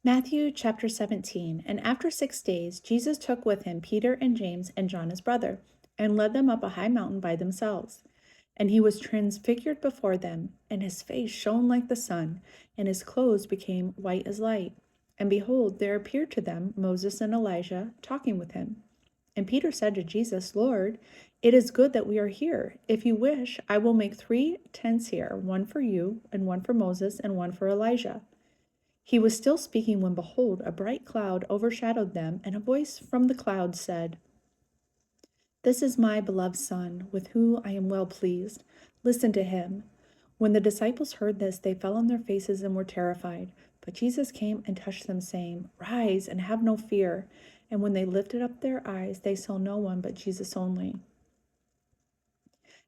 Matthew chapter 17. And after 6 days, Jesus took with him Peter and James and John his brother, and led them up a high mountain by themselves. And he was transfigured before them, and his face shone like the sun, and his clothes became white as light. And behold, there appeared to them Moses and Elijah talking with him. And Peter said to Jesus, Lord, it is good that we are here. If you wish, I will make 3 tents here, one for you, and one for Moses, and one for Elijah. He was still speaking when, behold, a bright cloud overshadowed them, and a voice from the cloud said, This is my beloved Son, with whom I am well pleased. Listen to him. When the disciples heard this, they fell on their faces and were terrified. But Jesus came and touched them, saying, Rise and have no fear. And when they lifted up their eyes, they saw no one but Jesus only.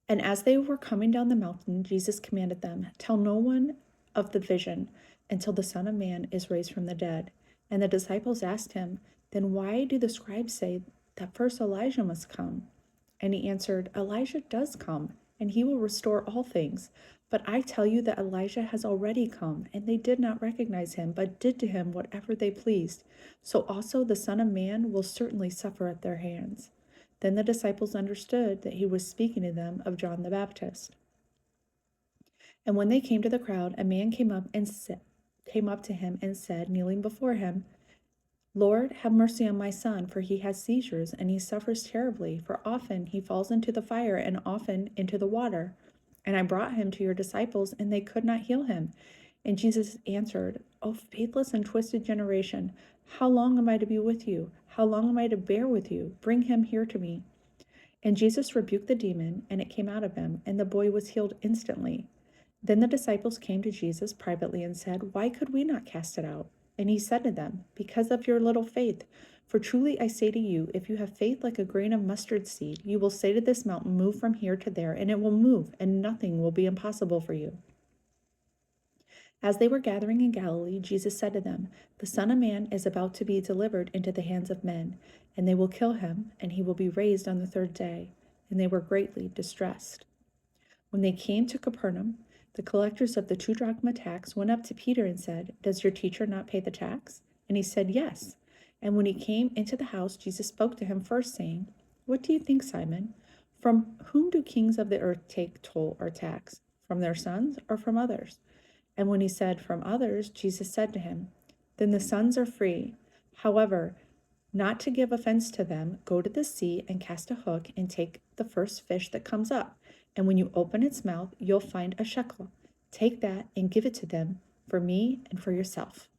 And as they were coming down the mountain, Jesus commanded them, Tell no one of the vision until the Son of Man is raised from the dead. And the disciples asked him, Then why do the scribes say that first Elijah must come? And he answered, Elijah does come, and he will restore all things. But I tell you that Elijah has already come, and they did not recognize him, but did to him whatever they pleased. So also the Son of Man will certainly suffer at their hands. Then the disciples understood that he was speaking to them of John the Baptist. And when they came to the crowd, a man came up to him and said, kneeling before him, Lord, have mercy on my son, for he has seizures, and he suffers terribly, for often he falls into the fire and often into the water. And I brought him to your disciples, and they could not heal him. And Jesus answered, O faithless and twisted generation, how long am I to be with you? How long am I to bear with you? Bring him here to me. And Jesus rebuked the demon, and it came out of him, and the boy was healed instantly. Then the disciples came to Jesus privately and said, Why could we not cast it out? And he said to them, Because of your little faith. For truly I say to you, if you have faith like a grain of mustard seed, you will say to this mountain, Move from here to there, and it will move, and nothing will be impossible for you. As they were gathering in Galilee, Jesus said to them, The Son of Man is about to be delivered into the hands of men, and they will kill him, and he will be raised on the 3rd day. And they were greatly distressed. When they came to Capernaum, the collectors of the 2 drachma tax went up to Peter and said, Does your teacher not pay the tax? And he said, Yes. And when he came into the house, Jesus spoke to him first, saying, What do you think, Simon? From whom do kings of the earth take toll or tax? From their sons or from others? And when he said, From others, Jesus said to him, Then the sons are free. However, not to give offense to them, go to the sea and cast a hook and take the first fish that comes up. And when you open its mouth, you'll find a shekel. Take that and give it to them for me and for yourself.